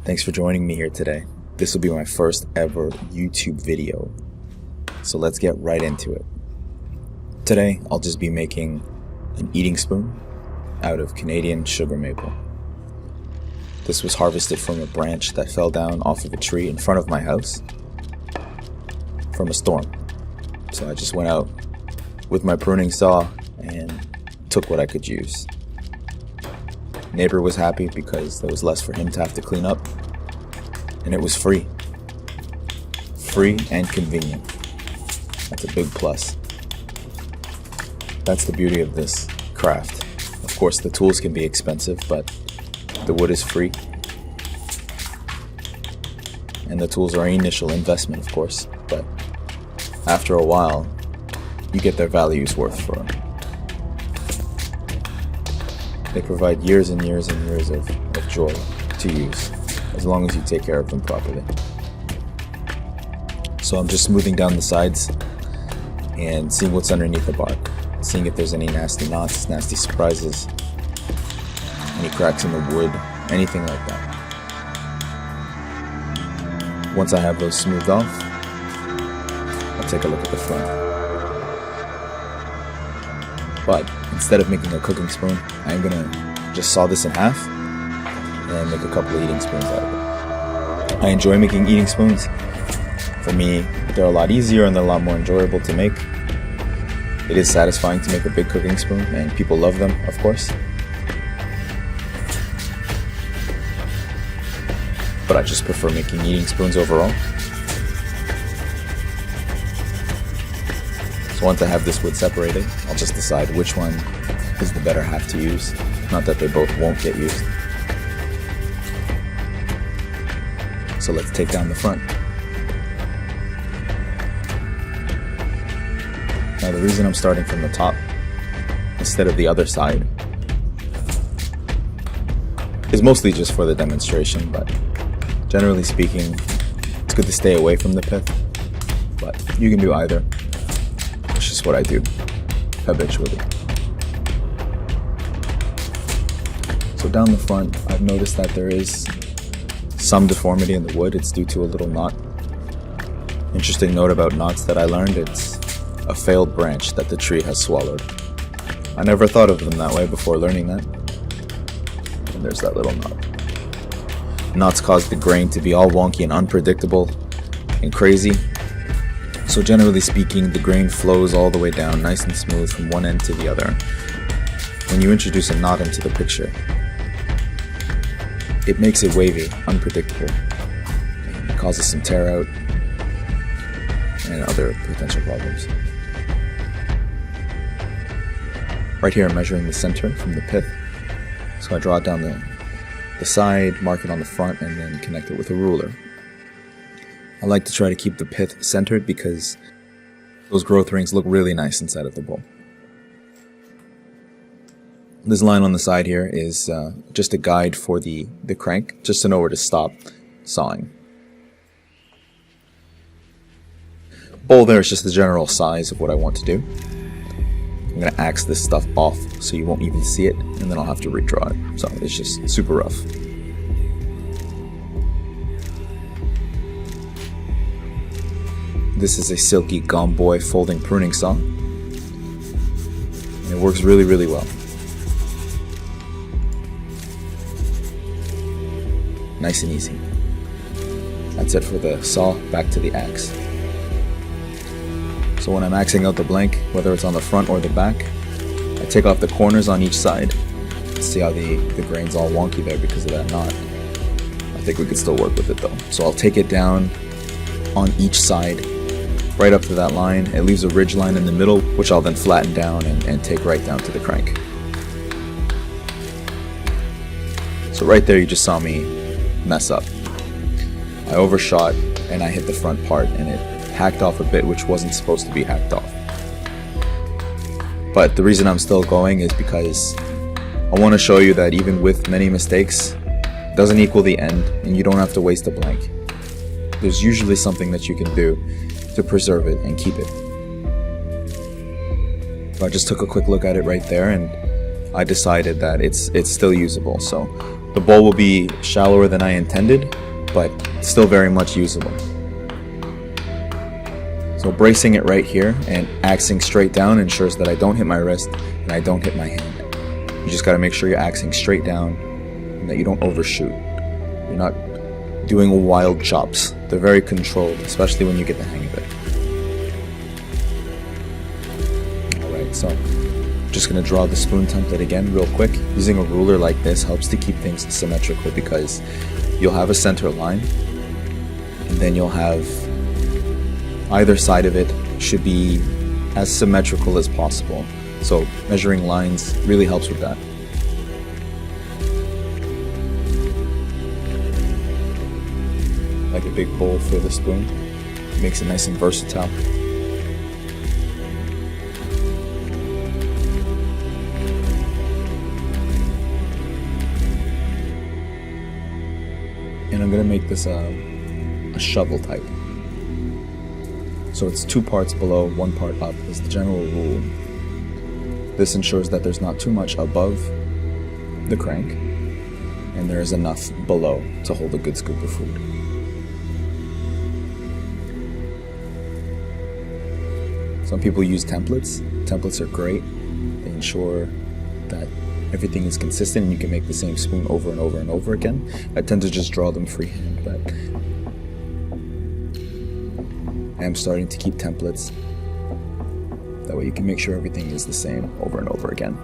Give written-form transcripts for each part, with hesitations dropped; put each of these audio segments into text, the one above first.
Thanks for joining me here today. This will be my first ever YouTube video, so let's get right into it. Today, I'll just be making an eating spoon out of Canadian sugar maple. This was harvested from a branch that fell down off of a tree in front of my house from a storm. So I just went out with my pruning saw and took what I could use. Neighbor was happy because there was less for him to have to clean up, and it was free. Free and convenient. That's a big plus. That's the beauty of this craft. Of course, the tools can be expensive, but the wood is free. And the tools are an initial investment, of course, but after a while, you get their value's worth for them. They provide years and years and years of joy to use, as long as you take care of them properly. So I'm just smoothing down the sides and seeing what's underneath the bark, seeing if there's any nasty knots, nasty surprises, any cracks in the wood, anything like that. Once I have those smoothed off, I'll take a look at the front. But instead of making a cooking spoon, I'm gonna just saw this in half and make a couple of eating spoons out of it. I enjoy making eating spoons. For me, they're a lot easier and they're a lot more enjoyable to make. It is satisfying to make a big cooking spoon, and people love them, of course. But I just prefer making eating spoons overall. So once I have this wood separated, I'll just decide which one is the better half to use. Not that they both won't get used. So let's take down the front. Now the reason I'm starting from the top instead of the other side is mostly just for the demonstration, but generally speaking, it's good to stay away from the pith, but you can do either. It's just what I do habitually. So down the front, I've noticed that there is some deformity in the wood. It's due to a little knot. Interesting note about knots that I learned, it's a failed branch that the tree has swallowed. I never thought of them that way before learning that. And there's that little knot. Knots cause the grain to be all wonky and unpredictable and crazy. So generally speaking, the grain flows all the way down nice and smooth from one end to the other. When you introduce a knot into the picture, it makes it wavy, unpredictable. It causes some tear out and other potential problems. Right here I'm measuring the center from the pith. So I draw it down the side, mark it on the front, and then connect it with a ruler. I like to try to keep the pith centered because those growth rings look really nice inside of the bowl. This line on the side here is just a guide for the crank, just to know where to stop sawing. Bowl there is just the general size of what I want to do. I'm going to axe this stuff off so you won't even see it, and then I'll have to redraw it. So it's just super rough. This is a Silky Gomboy folding pruning saw, and it works really, really well. Nice and easy. That's it for the saw. Back to the axe. So when I'm axing out the blank, whether it's on the front or the back, I take off the corners on each side. See how the grain's all wonky there because of that knot. I think we could still work with it though. So I'll take it down on each side, right up to that line. It leaves a ridge line in the middle, which I'll then flatten down and take right down to the crank. So right there you just saw me mess up. I overshot and I hit the front part and it hacked off a bit which wasn't supposed to be hacked off. But the reason I'm still going is because I want to show you that even with many mistakes, it doesn't equal the end and you don't have to waste a blank. There's usually something that you can do to preserve it and keep it. So I just took a quick look at it right there and I decided that it's still usable. So The bowl will be shallower than I intended, but still very much usable. So bracing it right here and axing straight down ensures that I don't hit my wrist and I don't hit my hand. You just gotta make sure you're axing straight down and that you don't overshoot. You're not doing wild chops. They're very controlled, especially when you get the hang of it. Alright, so just going to draw the spoon template again real quick. Using a ruler like this helps to keep things symmetrical because you'll have a center line and then you'll have either side of it should be as symmetrical as possible. So measuring lines really helps with that. Like a big bowl for the spoon. It makes it nice and versatile. And I'm going to make this a shovel type. So it's 2 parts below, 1 part up is the general rule. This ensures that there's not too much above the crank and there is enough below to hold a good scoop of food. Some people use templates. Templates are great. They ensure that everything is consistent and you can make the same spoon over and over and over again. I tend to just draw them freehand, but I am starting to keep templates. That way you can make sure everything is the same over and over again.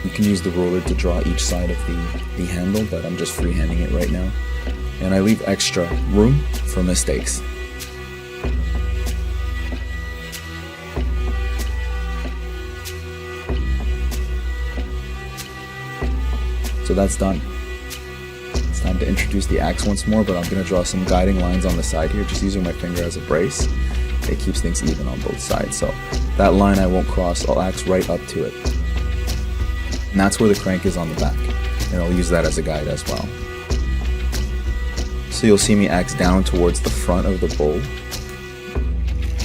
You can use the ruler to draw each side of the handle, but I'm just freehanding it right now. And I leave extra room for mistakes. So that's done. It's time to introduce the axe once more, but I'm going to draw some guiding lines on the side here, just using my finger as a brace. It keeps things even on both sides. So that line I won't cross, I'll axe right up to it. And that's where the crank is on the back. And I'll use that as a guide as well. So you'll see me axe down towards the front of the bowl,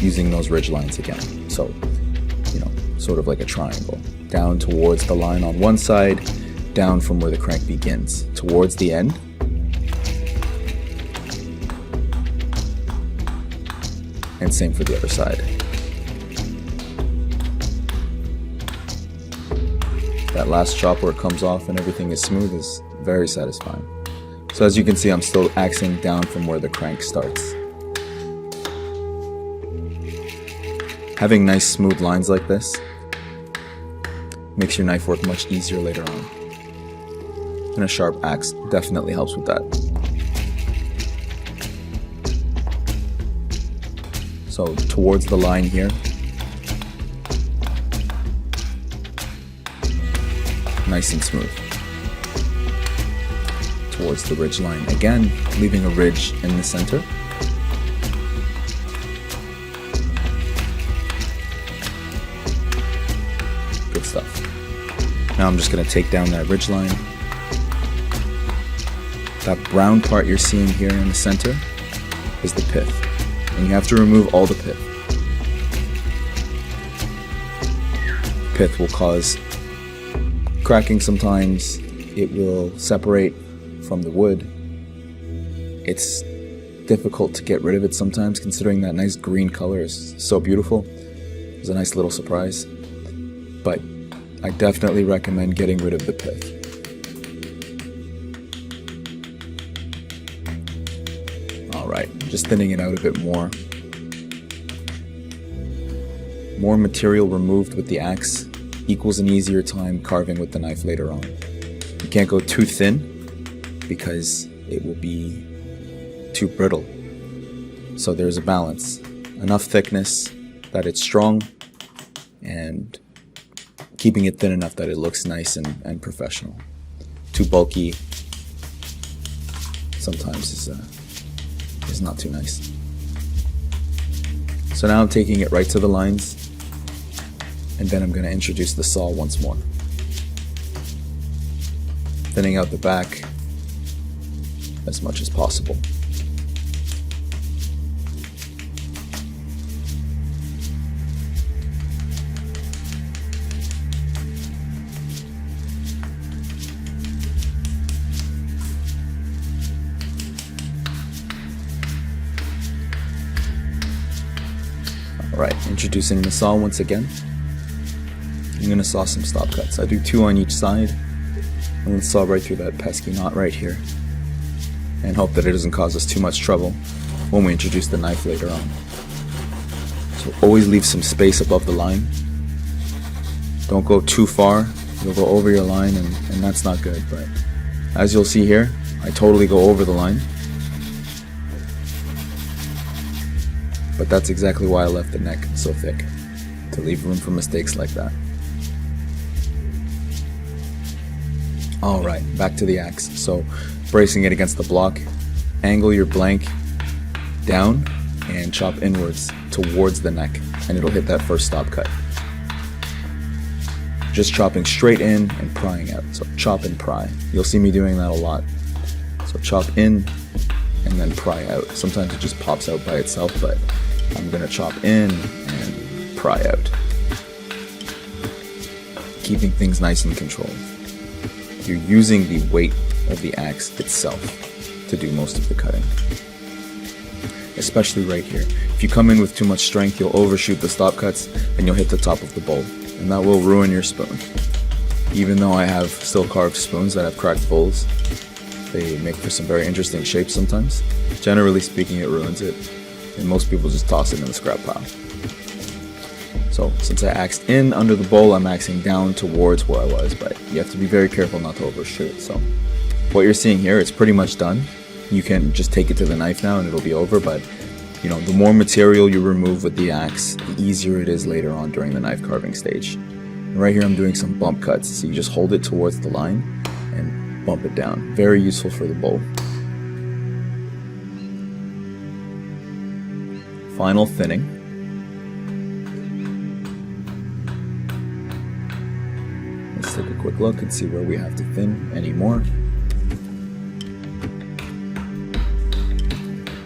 using those ridge lines again. So, sort of like a triangle. Down towards the line on one side, down from where the crank begins, towards the end. And same for the other side. That last chop where it comes off and everything is smooth is very satisfying. So as you can see, I'm still axing down from where the crank starts. Having nice smooth lines like this makes your knife work much easier later on. And a sharp axe definitely helps with that. So towards the line here, nice and smooth. Towards the ridge line again, leaving a ridge in the center. Good stuff. Now I'm just going to take down that ridge line. That brown part you're seeing here in the center is the pith. And you have to remove all the pith. Pith will cause cracking sometimes. It will separate from the wood. It's difficult to get rid of it sometimes, considering that nice green color is so beautiful. It's a nice little surprise. But I definitely recommend getting rid of the pith. Alright, just thinning it out a bit more. More material removed with the axe equals an easier time carving with the knife later on. You can't go too thin because it will be too brittle. So there's a balance. Enough thickness that it's strong and keeping it thin enough that it looks nice and professional. Too bulky sometimes is not too nice. So now I'm taking it right to the lines, and then I'm going to introduce the saw once more. Thinning out the back as much as possible. Alright, introducing the saw once again. I'm going to saw some stop cuts. I do 2 on each side, and then saw right through that pesky knot right here, and hope that it doesn't cause us too much trouble when we introduce the knife later on. So always leave some space above the line. Don't go too far, you'll go over your line, and that's not good. But as you'll see here, I totally go over the line. But that's exactly why I left the neck so thick, to leave room for mistakes like that. Alright, back to the axe. So, bracing it against the block, angle your blank down and chop inwards towards the neck, and it'll hit that first stop cut. Just chopping straight in and prying out. So chop and pry. You'll see me doing that a lot. So chop in and then pry out. Sometimes it just pops out by itself, but I'm going to chop in and pry out. Keeping things nice and controlled. You're using the weight of the axe itself to do most of the cutting. Especially right here. If you come in with too much strength, you'll overshoot the stop cuts and you'll hit the top of the bowl, and that will ruin your spoon. Even though I have still carved spoons that have cracked bowls, they make for some very interesting shapes sometimes. Generally speaking, it ruins it, and most people just toss it in the scrap pile. So since I axed in under the bowl, I'm axing down towards where I was, but you have to be very careful not to overshoot. So what you're seeing here, it's pretty much done. You can just take it to the knife now and it'll be over, but you know, the more material you remove with the axe, the easier it is later on during the knife carving stage. And right here I'm doing some bump cuts, so you just hold it towards the line and bump it down. Very useful for the bowl. Final thinning. Let's take a quick look and see where we have to thin any more.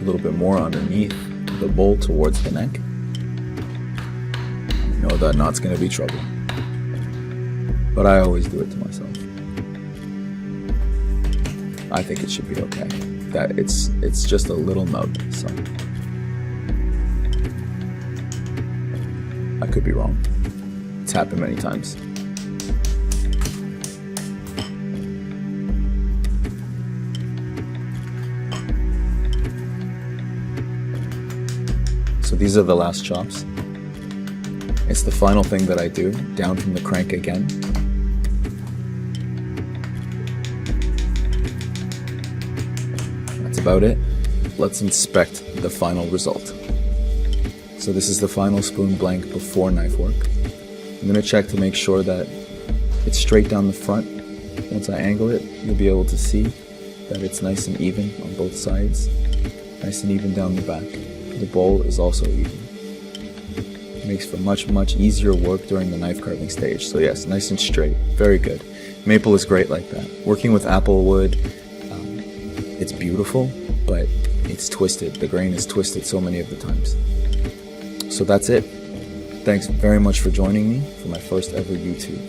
A little bit more underneath the bowl towards the neck. You know that knot's going to be trouble, but I always do it to myself. I think it should be okay. That it's just a little note, so I could be wrong. It's happened many times. So these are the last chops. It's the final thing that I do, down from the crank again. That's about it. Let's inspect the final result. So this is the final spoon blank before knife work. I'm going to check to make sure that it's straight down the front. Once I angle it, you'll be able to see that it's nice and even on both sides. Nice and even down the back. The bowl is also even. It makes for much easier work during the knife carving stage. So yes, nice and straight, very good. Maple is great like that. Working with apple wood, it's beautiful, but it's twisted. The grain is twisted so many of the times. So that's it. Thanks very much for joining me for my first ever YouTube.